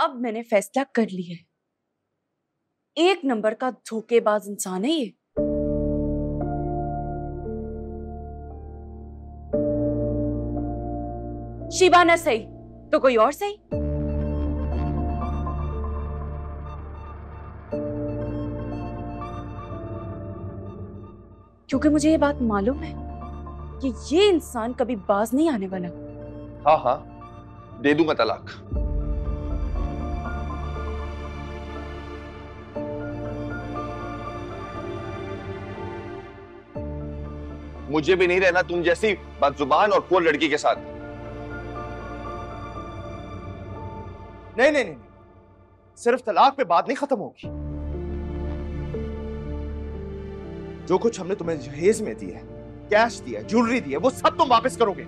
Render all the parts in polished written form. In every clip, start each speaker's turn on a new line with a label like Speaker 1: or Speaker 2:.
Speaker 1: अब मैंने फैसला कर लिया है, एक नंबर का धोखेबाज इंसान है ये। शिबा न सही तो कोई और सही। क्योंकि मुझे ये बात मालूम है कि ये इंसान कभी बाज नहीं आने वाला।
Speaker 2: हाँ हाँ, दे दूंगा तलाक। मुझे भी नहीं रहना तुम जैसी बदजुबान और खोल लड़की के साथ।
Speaker 3: नहीं नहीं नहीं, सिर्फ तलाक पे बात नहीं खत्म होगी। जो कुछ हमने तुम्हें जहेज में दिया है, कैश दिया, ज्वेलरी दी है, वो सब तुम वापस करोगे।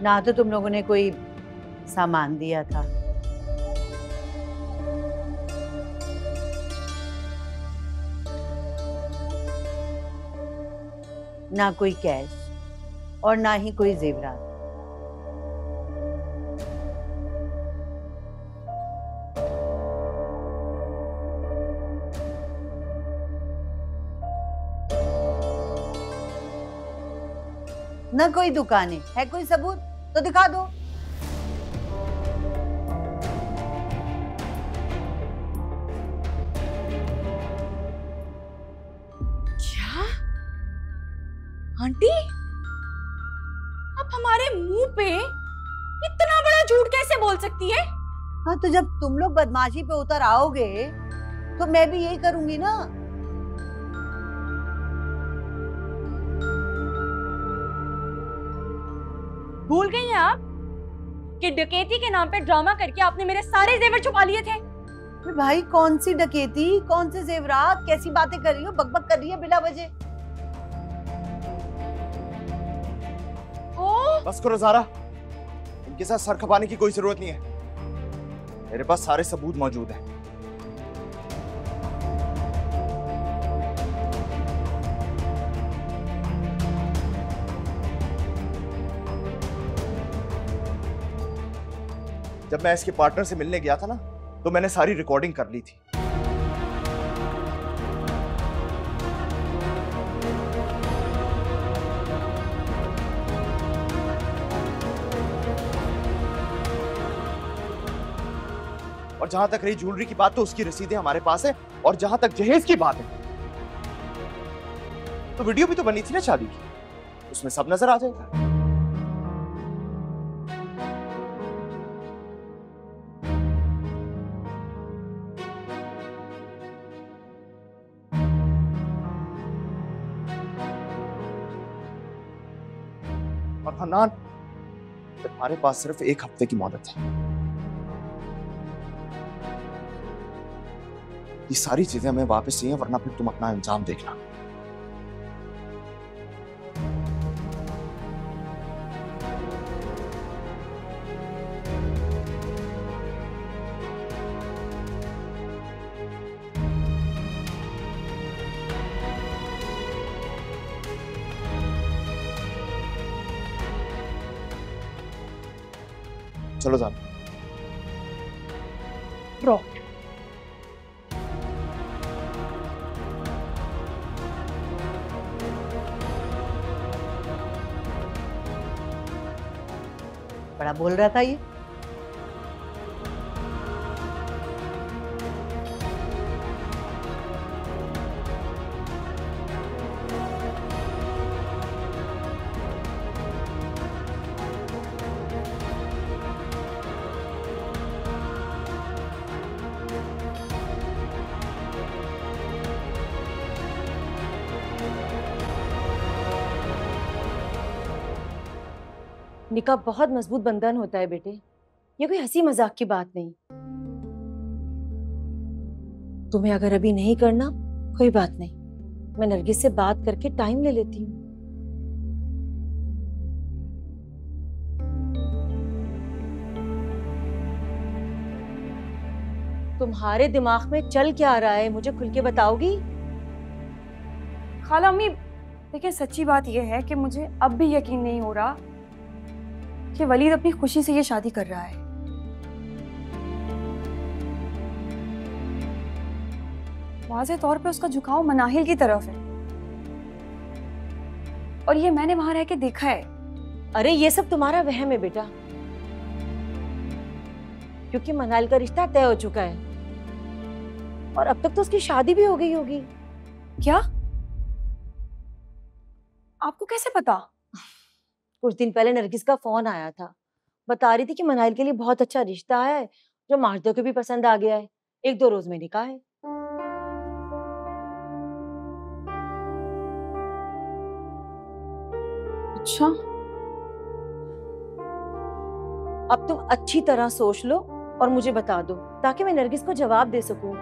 Speaker 4: ना तो तुम लोगों ने कोई सामान दिया था, ना कोई कैश और ना ही कोई जेवरात। ना कोई दुकानें है, कोई सबूत तो दिखा दो।
Speaker 1: क्या आंटी, आप हमारे मुंह पे इतना बड़ा झूठ कैसे बोल सकती है?
Speaker 4: हाँ, तो जब तुम लोग बदमाशी पे उतर आओगे तो मैं भी यही करूंगी ना।
Speaker 1: भूल गई हैं आप कि डकैती के नाम पे ड्रामा करके आपने मेरे सारे जेवर छुपा लिए थे?
Speaker 4: अरे भाई, कौन सी डकैती, कौन से जेवरात, कैसी बातें कर रही हो, बकबक कर रही है बिला वजह।
Speaker 3: बस करो ज़ारा, इनके साथ सर खपाने की कोई जरूरत नहीं है। मेरे पास सारे सबूत मौजूद हैं। जब मैं इसके पार्टनर से मिलने गया था ना, तो मैंने सारी रिकॉर्डिंग कर ली थी। और जहां तक रही ज्वेलरी की बात, तो उसकी रसीदें हमारे पास है। और जहां तक जहेज की बात है, तो वीडियो भी तो बनी थी ना शादी की, उसमें सब नजर आ जाएगा। और हन्नान, तुम्हारे पास सिर्फ 1 हफ्ते की मोहलत है। ये सारी चीजें हमें वापस चाहिए, वरना फिर तुम अपना इंजाम देखना। चलो जाओ।
Speaker 4: बड़ा बोल रहा था ये।
Speaker 5: निकाह बहुत मजबूत बंधन होता है बेटे, ये कोई हंसी मजाक की बात नहीं। तुम्हें अगर अभी नहीं करना, कोई बात नहीं, मैं नरगिस से बात करके टाइम ले लेती हूँ। तुम्हारे दिमाग में चल क्या आ रहा है, मुझे खुल के बताओगी?
Speaker 6: खाला अम्मी, देखिए सच्ची बात यह है कि मुझे अब भी यकीन नहीं हो रहा
Speaker 1: कि वलीद अपनी खुशी से ये शादी कर रहा है। वाज़े तौर पे उसका झुकाव मनाहिल की तरफ है, और ये मैंने वहां रह के देखा है।
Speaker 5: अरे ये सब तुम्हारा वहम है बेटा, क्योंकि मनाइल का रिश्ता तय हो चुका है और अब तक तो उसकी शादी भी हो गई होगी।
Speaker 1: क्या? आपको कैसे पता?
Speaker 5: कुछ दिन पहले नरगिस का फोन आया था, बता रही थी कि मनाइल के लिए बहुत अच्छा रिश्ता है जो माजिद को भी पसंद आ गया है, 1-2 रोज में निकाह है।
Speaker 1: अच्छा,
Speaker 5: अब तुम अच्छी तरह सोच लो और मुझे बता दो ताकि मैं नरगिस को जवाब दे सकूं।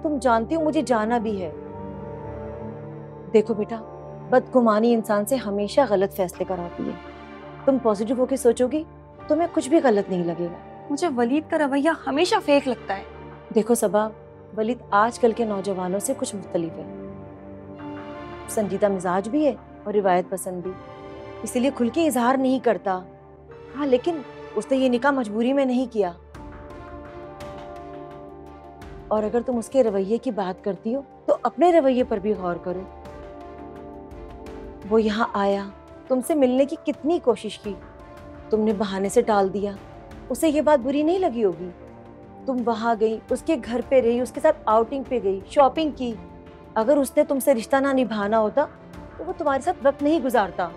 Speaker 5: तुम जानती हो मुझे जाना भी है। देखो बेटा, बदगुमानी इंसान से हमेशा गलत फैसले कराती है। तुम पॉजिटिव होकर सोचोगी तुम्हें कुछ भी गलत नहीं लगेगा।
Speaker 1: मुझे वलीद का रवैया हमेशा फेक लगता है।
Speaker 5: देखो सबा, वलीद आजकल के नौजवानों से कुछ मुख्तलिफ है। संजीदा मिजाज भी है और रिवायत पसंद भी, इसीलिए खुल के इजहार नहीं करता। हाँ, लेकिन उसने ये निकाह मजबूरी में नहीं किया। और अगर तुम उसके रवैये की बात करती हो तो अपने रवैये पर भी गौर करो। वो यहाँ आया, तुमसे मिलने की कितनी कोशिश की, तुमने बहाने से टाल दिया। उसे ये बात बुरी नहीं लगी होगी। तुम वहां गई, उसके घर पे रही, उसके साथ आउटिंग पे गई, शॉपिंग की। अगर उसने तुमसे रिश्ता ना निभाना होता तो वो तुम्हारे साथ वक्त नहीं गुजारता।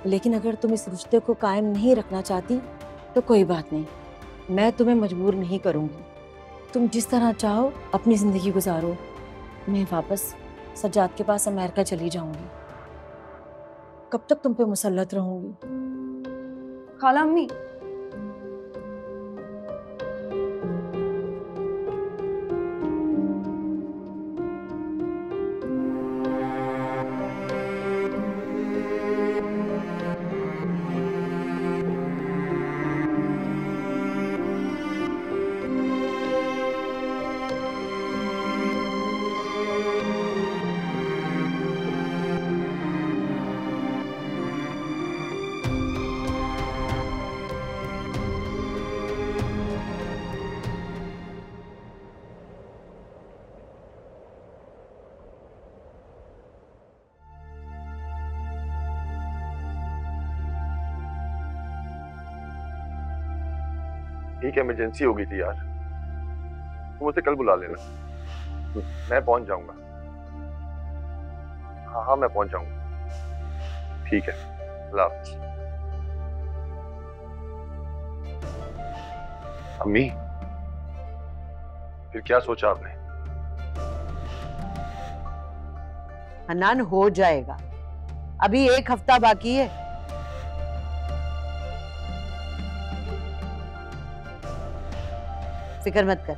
Speaker 5: लेकिन अगर तुम इस रिश्ते को कायम नहीं रखना चाहती तो कोई बात नहीं, मैं तुम्हें मजबूर नहीं करूंगी। तुम जिस तरह चाहो अपनी जिंदगी गुजारो। मैं वापस सज्जाद के पास अमेरिका चली जाऊंगी। कब तक तुम पे मुसल्लत रहूंगी?
Speaker 1: खाला अम्मी,
Speaker 2: ठीक है, इमरजेंसी हो गई थी यार, तुम उसे कल बुला लेना। मैं पहुंच जाऊंगा। हाँ हाँ, मैं पहुंच जाऊंगा। ठीक है, अल्लाह हाफ़िज़। अम्मी, फिर क्या सोचा आपने?
Speaker 6: हनान हो जाएगा, अभी 1 हफ्ता बाकी है। फिक्र मत कर,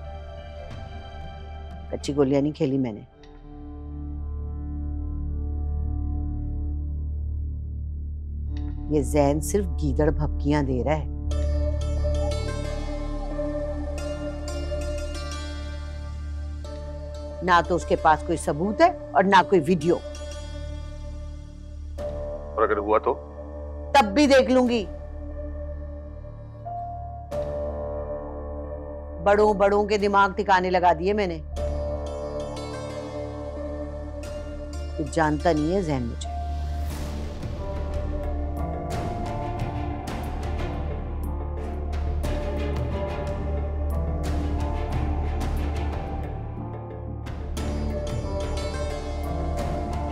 Speaker 6: कच्ची गोलियां नहीं खेली मैंने। ये जैन सिर्फ गीदड़ भपकियां दे रहा है। ना तो उसके पास कोई सबूत है और ना कोई वीडियो।
Speaker 2: और अगर हुआ तो?
Speaker 6: तब भी देख लूंगी। बड़ों बड़ों के दिमाग ठिकाने लगा दिए मैंने। तू जानता नहीं है जैन मुझे।